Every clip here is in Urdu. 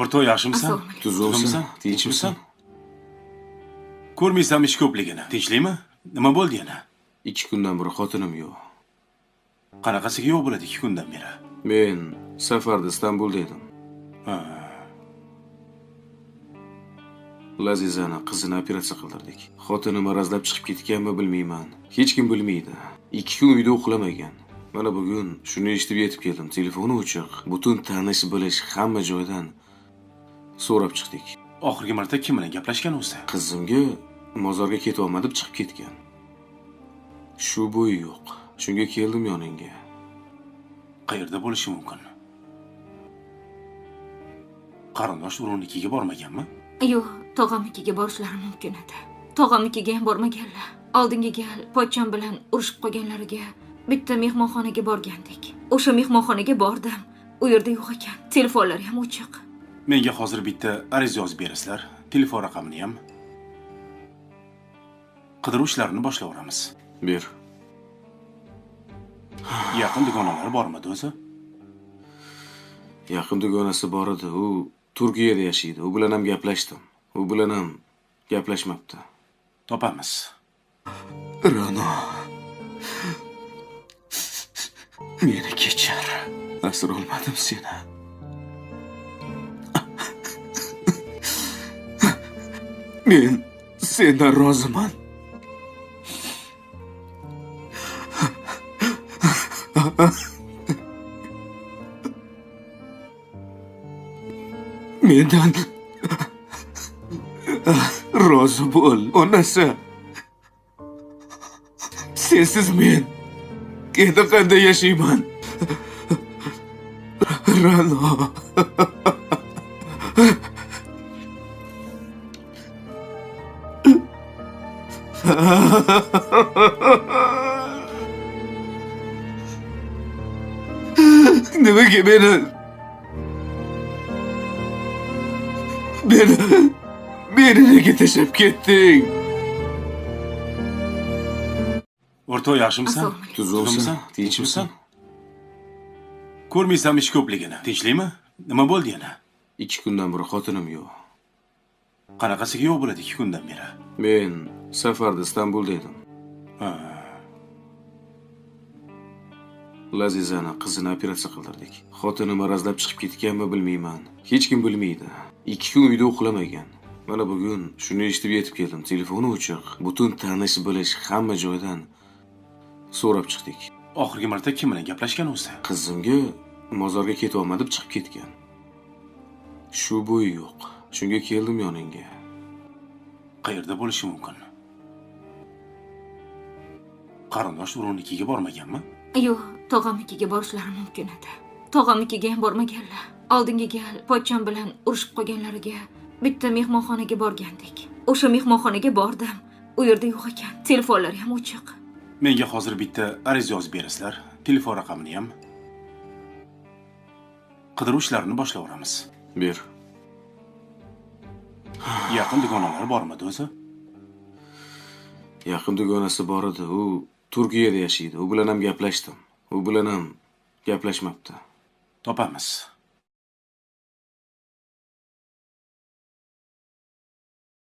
O'rtoq, yaxshimisan? Assalomu alaykum. Tuzukmisan? Tinchmisan? Ko'rmaysan ish ko'pligini. Tinchlikmi? Nima bo'ldi yana? 2 kundan beri xotinim yo'q. Qanaqasiga yo'q bo'ladi 2 kundan beri? Men safarda Istanbulda edim. Ha. Lazizani qizini operatsiya qildirdik. Xotinim marazlab chiqib ketganmi bilmayman. Hech kim bilmaydi. 2 kun uyda uxlamagan. Mana bugun shuni eshitib yetib keldim. Telefoni o'chiq. Butun tanish bilish hamma joydan so'rab chiqdik. Oxirgi marta kim bilan gaplashgan o'zi? Qizimga mozorga ketolma deb chiqib ketgan. Shu bo'yi yo'q. Shunga keldim yoningga. Qayerda bo'lishi mumkin? Qarindosh urug'nikiga bormaganmi? Yo'q, tog'amnikiga borishlari mumkin edi. Tog'amnikiga ham bormaganlar. Oldingi gal pochcham bilan urushib qolganlariga bitta mehmonxonaga borgandik. O'sha mehmonxonaga bordim. U yerda yo'q ekan. Telefonlari ham o'chiq. Menga hozir bitta ariza yozib berasizlar. Telefon raqamini ham. Qidiruv ishlarini boshlayveramiz. Ber. Yaqin dugonalar bormi o'zi? Yaqin dugonasi bor edi. U Turkiyada yashaydi. U bilan ham gaplashdim. U bilan ham gaplashmabdi. Topamiz. Rano. Meni kechir. Asr olmadim seni. Men sendan roziman. Mendan rozi bo'l, onasi. Sensiz men endi qanday yashayman? Rano. Nimaga meni nega tashlab ketding? O'rtoq, yaxshimisan? Assalomu alaykum. Tuzukmisan? Tinchmisan? Ko'rmaysan ish ko'pligini. Tinchlikmi? Nima bo'ldi yana? 2 kundan beri xotinim yo'q. Qanaqasiga yo'q bo'ladi 2 kundan beri? Men safarda Istanbulda edim. Ha. Lazizani qizini operatsiya qildirdik. Xotinim marazlab chiqib ketganmi bilmayman. Hech kim bilmaydi. 2 kun uyda uxlamagan. Mana bugun shuni eshitib yetib keldim. Telefoni o'chiq. Butun tanish bilish hamma joydan so'rab chiqdik. Oxirgi marta kim bilan gaplashgan o'zi? Qizimga mozorga ketolma deb chiqib ketgan. Shu bo'yi yo'q. Shunga keldim yoningga. Qayerda bo'lishi mumkin? Qarindosh urug'nikiga bormaganmi? Yo'q, tog'amnikiga borishlari mumkin edi. Tog'amnikiga ham bormaganlar. Oldingi gal pochcham bilan urushib qolganlariga bitta mehmonxonaga borgandik. O'sha mehmonxonaga bordim. U yerda yo'q ekan. Telefonlari ham o'chiq. Menga hozir bitta ariza yozib berasizlar. Telefon raqamini ham. Qidiruv ishlarini boshlayveramiz. Ber. Yaqin dugonalar bormi o'zi? Yaqin dugonasi bor edi. U Turkiyada yashaydi. U bilan ham gaplashdim. U bilan ham gaplashmabdi. Topamiz.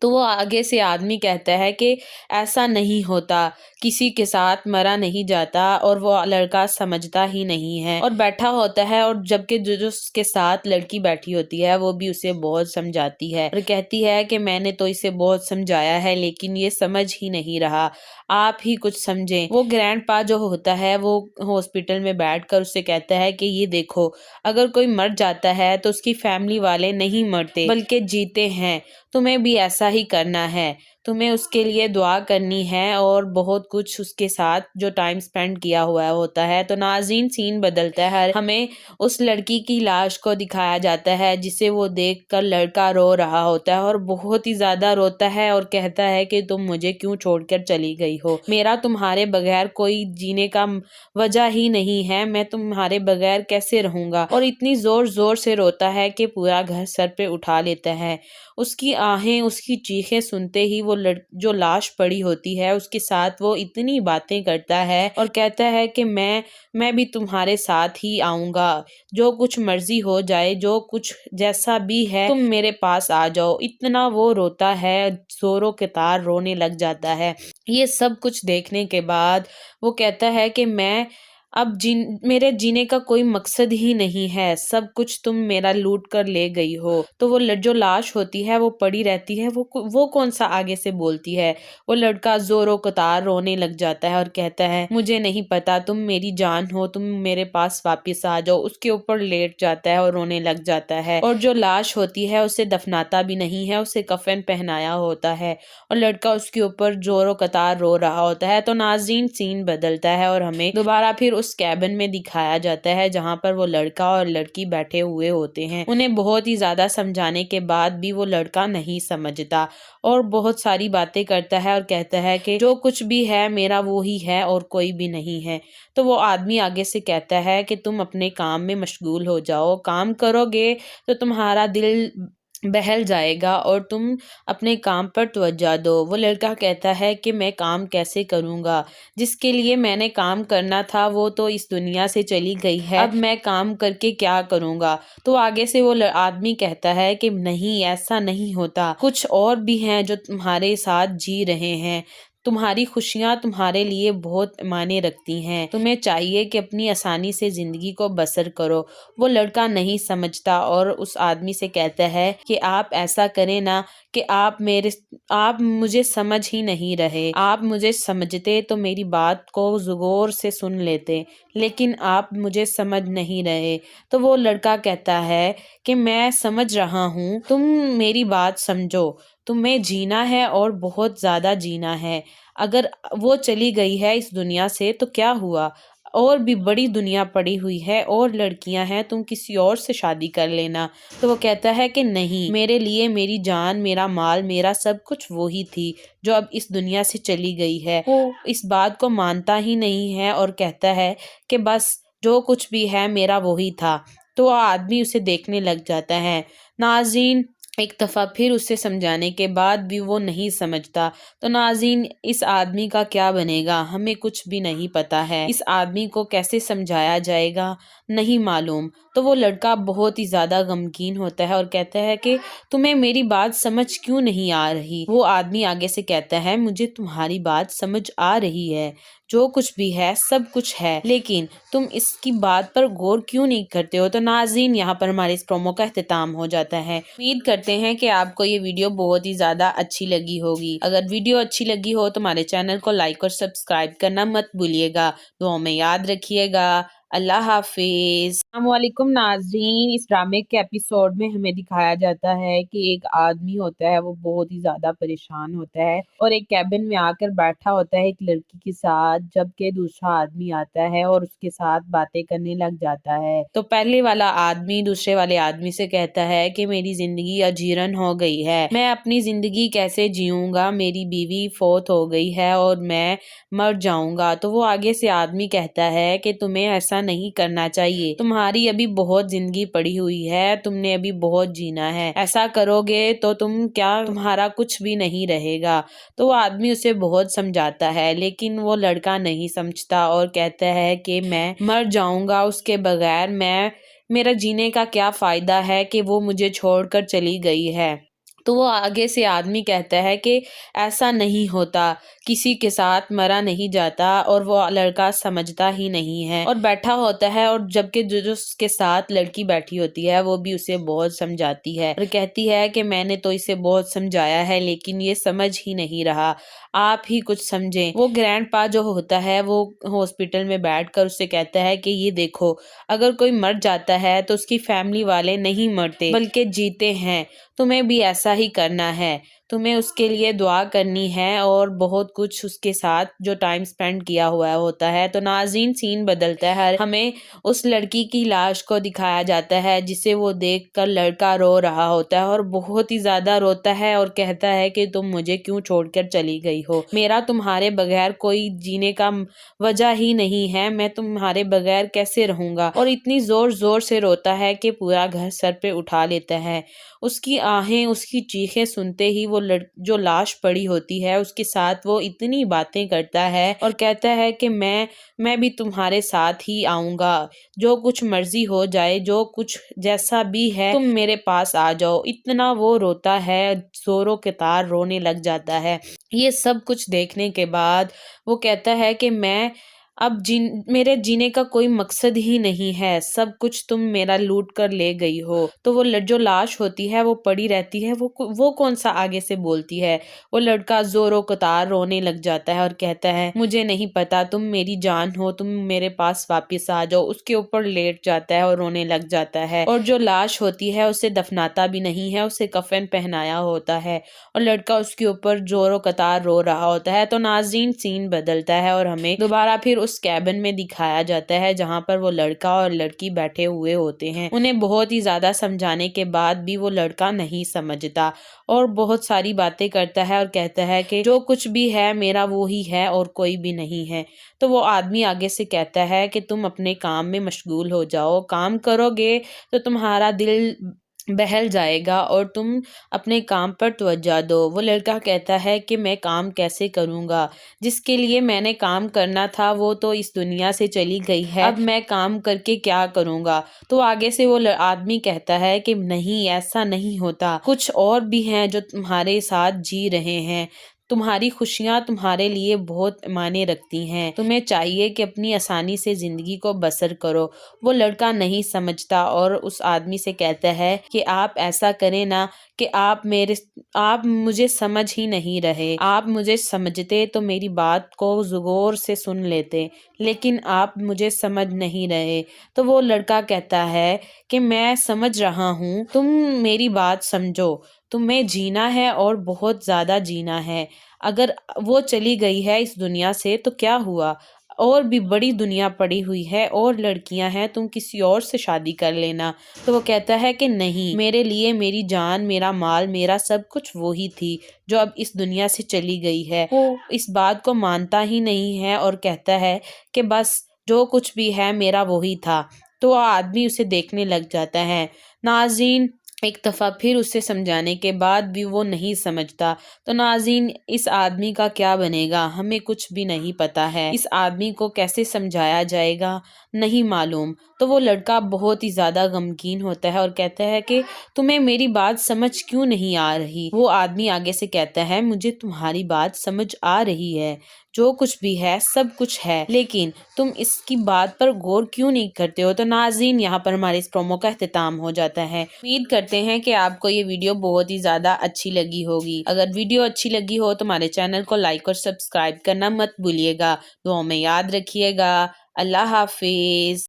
تو وہ آگے سے آدمی کہتا ہے کہ ایسا نہیں ہوتا، کسی کے ساتھ مرا نہیں جاتا، اور وہ لڑکا سمجھتا ہی نہیں ہے اور بیٹھا ہوتا ہے، اور جبکہ جو اس کے ساتھ لڑکی بیٹھی ہوتی ہے وہ بھی اسے بہت سمجھاتی ہے اور کہتی ہے کہ میں نے تو اسے بہت سمجھایا ہے لیکن یہ سمجھ ہی نہیں رہا، آپ ہی کچھ سمجھیں۔ وہ گرینڈ پا جو ہوتا ہے وہ ہاسپٹل میں بیٹھ کر اسے کہتا ہے کہ یہ دیکھو، اگر کوئی مر جاتا ہے تو اس کی فیملی والے نہیں مرتے بلکہ جیتے ہیں، تمہیں بھی ایسا ہی کرنا ہے، تمہیں اس کے لیے دعا کرنی ہے اور بہت کچھ اس کے ساتھ جو ٹائم سپینڈ کیا ہوا ہوتا ہے۔ تو ناظرین سین بدلتا ہے، ہمیں اس لڑکی کی لاش کو دکھایا جاتا ہے جسے وہ دیکھ کر لڑکا رو رہا ہوتا ہے اور بہت ہی زیادہ روتا ہے اور کہتا ہے کہ تم مجھے کیوں چھوڑ کر چلی گئی ہو، میرا تمہارے بغیر کوئی جینے کا وجہ ہی نہیں ہے، میں تمہارے بغیر کیسے رہوں گا، اور اتنی زور زور سے روتا ہے کہ پورا گھر سر پہ اٹھا لیتا ہے۔ اس کی آہیں، اس کی چیخیں سنتے ہی وہ جو لاش پڑی ہوتی ہے اس کے ساتھ وہ اتنی باتیں کرتا ہے اور کہتا ہے کہ میں بھی تمہارے ساتھ ہی آؤں گا، جو کچھ مرضی ہو جائے، جو کچھ جیسا بھی ہے تم میرے پاس آ جاؤ۔ اتنا وہ روتا ہے، زوروں کے تار رونے لگ جاتا ہے۔ یہ سب کچھ دیکھنے کے بعد وہ کہتا ہے کہ اب میرے جینے کا کوئی مقصد ہی نہیں ہے، سب کچھ تم میرا لوٹ کر لے گئی ہو۔ تو وہ جو لاش ہوتی ہے وہ پڑی رہتی ہے، وہ کون سا آگے سے بولتی ہے؟ وہ لڑکا زوروں قطار رونے لگ جاتا ہے اور کہتا ہے مجھے نہیں پتا، تم میری جان ہو، تم میرے پاس واپس آ جاؤ۔ اس کے اوپر لیٹ جاتا ہے اور رونے لگ جاتا ہے، اور جو لاش ہوتی ہے اسے دفناتا بھی نہیں ہے، اسے کفن پہنایا ہوتا ہے اور لڑکا اس کے اوپر زوروں قطار رو رہا ہوتا ہے۔ تو ناظرین سین بدلتا ہے اور ہمیں دوبارہ پھر اس کیبن میں دکھایا جاتا ہے جہاں پر وہ لڑکا اور لڑکی بیٹھے ہوئے ہوتے ہیں۔ انہیں بہت ہی زیادہ سمجھانے کے بعد بھی وہ لڑکا نہیں سمجھتا اور بہت ساری باتیں کرتا ہے اور کہتا ہے کہ جو کچھ بھی ہے میرا وہی ہے اور کوئی بھی نہیں ہے۔ تو وہ آدمی آگے سے کہتا ہے کہ تم اپنے کام میں مشغول ہو جاؤ، کام کرو گے تو تمہارا دل بہل جائے گا اور تم اپنے کام پر توجہ دو۔ وہ لڑکا کہتا ہے کہ میں کام کیسے کروں گا، جس کے لیے میں نے کام کرنا تھا وہ تو اس دنیا سے چلی گئی ہے، اب میں کام کر کے کیا کروں گا؟ تو آگے سے وہ آدمی کہتا ہے کہ نہیں، ایسا نہیں ہوتا، کچھ اور بھی ہیں جو تمہارے ساتھ جی رہے ہیں، تمہاری خوشیاں تمہارے لیے بہت معنی رکھتی ہیں، تمہیں چاہیے کہ اپنی آسانی سے زندگی کو بسر کرو۔ وہ لڑکا نہیں سمجھتا اور اس آدمی سے کہتا ہے کہ آپ ایسا کریں نا کہ آپ مجھے سمجھ ہی نہیں رہے، آپ مجھے سمجھتے تو میری بات کو غور سے سن لیتے، لیکن آپ مجھے سمجھ نہیں رہے۔ تو وہ لڑکا کہتا ہے کہ میں سمجھ رہا ہوں، تم میری بات سمجھو، تمہیں جینا ہے اور بہت زیادہ جینا ہے، اگر وہ چلی گئی ہے اس دنیا سے تو کیا ہوا، اور بھی بڑی دنیا پڑی ہوئی ہے اور لڑکیاں ہیں، تم کسی اور سے شادی کر لینا۔ تو وہ کہتا ہے کہ نہیں، میرے لیے میری جان، میرا مال، میرا سب کچھ وہی تھی جو اب اس دنیا سے چلی گئی ہے۔ وہ اس بات کو مانتا ہی نہیں ہے اور کہتا ہے کہ بس جو کچھ بھی ہے میرا وہی تھا۔ تو وہ آدمی اسے دیکھنے لگ جاتا ہے۔ ناظرین ایک دفعہ پھر اسے سمجھانے کے بعد بھی وہ نہیں سمجھتا، تو ناظرین اس آدمی کا کیا بنے گا، ہمیں کچھ بھی نہیں پتا ہے، اس آدمی کو کیسے سمجھایا جائے گا نہیں معلوم۔ تو وہ لڑکا بہت ہی زیادہ غمگین ہوتا ہے اور کہتا ہے کہ تمہیں میری بات سمجھ کیوں نہیں آ رہی؟ وہ آدمی آگے سے کہتا ہے مجھے تمہاری بات سمجھ آ رہی ہے، جو کچھ بھی ہے سب کچھ ہے، لیکن تم اس کی بات پر غور کیوں نہیں کرتے ہو؟ تو ناظرین یہاں پر ہمارے اس پرومو کا اختتام ہو جاتا ہے۔ امید کرتے ہیں کہ آپ کو یہ ویڈیو بہت ہی زیادہ اچھی لگی ہوگی۔ اگر ویڈیو اچھی لگی ہو تو ہمارے چینل کو لائک اور سبسکرائب کرنا مت بھولیے گا، دعاؤں میں یاد رکھیے گا۔ اللہ حافظ۔ السلام علیکم ناظرین، اس ڈرامے کے ایپیسوڈ میں ہمیں دکھایا جاتا ہے کہ ایک آدمی ہوتا ہے وہ بہت ہی زیادہ پریشان ہوتا ہے اور ایک کیبن میں آ کر بیٹھا ہوتا ہے ایک لڑکی کے ساتھ، جبکہ دوسرا آدمی آتا ہے اور اس کے ساتھ باتیں کرنے لگ جاتا ہے۔ تو پہلے والا آدمی دوسرے والے آدمی سے کہتا ہے کہ میری زندگی اجیرن ہو گئی ہے، میں اپنی زندگی کیسے جیوں گا، میری بیوی فوت ہو گئی ہے اور میں مر جاؤں گا۔ تو وہ آگے سے آدمی کہتا ہے کہ تمہیں ایسا نہیں کرنا چاہیے، تمہاری ابھی بہت زندگی پڑی ہوئی ہے، تم نے ابھی بہت جینا ہے، ایسا کرو گے تو تمہارا کچھ بھی نہیں رہے گا۔ تو وہ آدمی اسے بہت سمجھاتا ہے لیکن وہ لڑکا نہیں سمجھتا اور کہتا ہے کہ میں مر جاؤں گا اس کے بغیر، میرا جینے کا کیا فائدہ ہے کہ وہ مجھے چھوڑ کر چلی گئی ہے۔ تو وہ آگے سے آدمی کہتا ہے کہ ایسا نہیں ہوتا، کسی کے ساتھ مرا نہیں جاتا، اور وہ لڑکا سمجھتا ہی نہیں ہے اور بیٹھا ہوتا ہے، اور جبکہ جو اس کے ساتھ لڑکی بیٹھی ہوتی ہے وہ بھی اسے بہت سمجھاتی ہے اور کہتی ہے کہ میں نے تو اسے بہت سمجھایا ہے لیکن یہ سمجھ ہی نہیں رہا، آپ ہی کچھ سمجھیں۔ وہ گرینڈ پا جو ہوتا ہے وہ ہاسپٹل میں بیٹھ کر اسے کہتا ہے کہ یہ دیکھو، اگر کوئی مر جاتا ہے تو اس کی فیملی والے نہیں مرتے بلکہ جیتے ہیں، تمہیں بھی ایسا ہی کرنا ہے، تمہیں اس کے لیے دعا کرنی ہے اور بہت کچھ اس کے ساتھ جو ٹائم سپینڈ کیا ہوا ہوتا ہے۔ تو ناظرین سین بدلتا ہے، ہمیں اس لڑکی کی لاش کو دکھایا جاتا ہے جسے وہ دیکھ کر لڑکا رو رہا ہوتا ہے اور بہت ہی زیادہ روتا ہے اور کہتا ہے کہ تم مجھے کیوں چھوڑ کر چلی گئی ہو، میرا تمہارے بغیر کوئی جینے کا وجہ ہی نہیں ہے، میں تمہارے بغیر کیسے رہوں گا، اور اتنی زور زور سے روتا ہے کہ پورا گھر سر پہ اٹھا لیتا ہے۔ اس کی آہیں، اس کی چیخیں سنتے ہی وہ جو لاش پڑی ہوتی ہے اس کے ساتھ وہ اتنی باتیں کرتا ہے اور کہتا ہے کہ میں بھی تمہارے ساتھ ہی آؤں گا، جو کچھ مرضی ہو جائے، جو کچھ جیسا بھی ہے تم میرے پاس آ جاؤ۔ اتنا وہ روتا ہے، زوروں کے تار رونے لگ جاتا ہے۔ یہ سب کچھ دیکھنے کے بعد وہ کہتا ہے کہ اب میرے جینے کا کوئی مقصد ہی نہیں ہے، سب کچھ تم میرا لوٹ کر لے گئی ہو۔ تو وہ جو لاش ہوتی ہے وہ پڑی رہتی ہے، وہ کون سا آگے سے بولتی ہے؟ وہ لڑکا زوروں قطار رونے لگ جاتا ہے اور کہتا ہے مجھے نہیں پتا، تم میری جان ہو، تم میرے پاس واپس آ جاؤ۔ اس کے اوپر لیٹ جاتا ہے اور رونے لگ جاتا ہے، اور جو لاش ہوتی ہے اسے دفناتا بھی نہیں ہے، اسے کفن پہنایا ہوتا ہے اور لڑکا اس کے اوپر زوروں قطار رو رہا ہوتا ہے۔ تو ناظرین سین بدلتا ہے اور ہمیں دوبارہ پھر اس کیبن میں دکھایا جاتا ہے جہاں پر وہ لڑکا اور لڑکی بیٹھے ہوئے ہوتے ہیں۔ انہیں بہت ہی زیادہ سمجھانے کے بعد بھی وہ لڑکا نہیں سمجھتا اور بہت ساری باتیں کرتا ہے اور کہتا ہے کہ جو کچھ بھی ہے میرا وہی ہے اور کوئی بھی نہیں ہے۔ تو وہ آدمی آگے سے کہتا ہے کہ تم اپنے کام میں مشغول ہو جاؤ، کام کرو گے تو تمہارا دل بہل جائے گا اور تم اپنے کام پر توجہ دو۔ وہ لڑکا کہتا ہے کہ میں کام کیسے کروں گا، جس کے لیے میں نے کام کرنا تھا وہ تو اس دنیا سے چلی گئی ہے، اب میں کام کر کے کیا کروں گا۔ تو آگے سے وہ آدمی کہتا ہے کہ نہیں، ایسا نہیں ہوتا، کچھ اور بھی ہیں جو تمہارے ساتھ جی رہے ہیں، تمہاری خوشیاں تمہارے لیے بہت معنی رکھتی ہیں، تمہیں چاہیے کہ اپنی آسانی سے زندگی کو بسر کرو۔ وہ لڑکا نہیں سمجھتا اور اس آدمی سے کہتا ہے کہ آپ ایسا کریں نا کہ آپ مجھے سمجھ ہی نہیں رہے، آپ مجھے سمجھتے تو میری بات کو غور سے سن لیتے، لیکن آپ مجھے سمجھ نہیں رہے۔ تو وہ لڑکا کہتا ہے کہ میں سمجھ رہا ہوں، تم میری بات سمجھو، تمہیں جینا ہے اور بہت زیادہ جینا ہے، اگر وہ چلی گئی ہے اس دنیا سے تو کیا ہوا، اور بھی بڑی دنیا پڑی ہوئی ہے اور لڑکیاں ہیں، تم کسی اور سے شادی کر لینا۔ تو وہ کہتا ہے کہ نہیں، میرے لیے میری جان، میرا مال، میرا سب کچھ وہی تھی جو اب اس دنیا سے چلی گئی ہے۔ وہ اس بات کو مانتا ہی نہیں ہے اور کہتا ہے کہ بس جو کچھ بھی ہے میرا وہی تھا۔ تو وہ آدمی اسے دیکھنے لگ جاتا ہے۔ ناظرین ایک دفعہ پھر اسے سمجھانے کے بعد بھی وہ نہیں سمجھتا۔ تو ناظرین اس آدمی کا کیا بنے گا، ہمیں کچھ بھی نہیں پتا ہے، اس آدمی کو کیسے سمجھایا جائے گا نہیں معلوم۔ تو وہ لڑکا بہت ہی زیادہ غمگین ہوتا ہے اور کہتا ہے کہ تمہیں میری بات سمجھ کیوں نہیں آ رہی۔ وہ آدمی آگے سے کہتا ہے مجھے تمہاری بات سمجھ آ رہی ہے، جو کچھ بھی ہے سب کچھ ہے، لیکن تم اس کی بات پر غور کیوں نہیں کرتے ہو۔ تو ناظرین یہاں پر ہمارے اس پرومو کا اختتام ہو جاتا ہے۔ امید کرتے ہیں کہ آپ کو یہ ویڈیو بہت ہی زیادہ اچھی لگی ہوگی۔ اگر ویڈیو اچھی لگی ہو تو ہمارے چینل کو لائک اور سبسکرائب کرنا مت بھولیے گا۔ دعاؤں میں یاد رکھیے گا۔ اللہ حافظ۔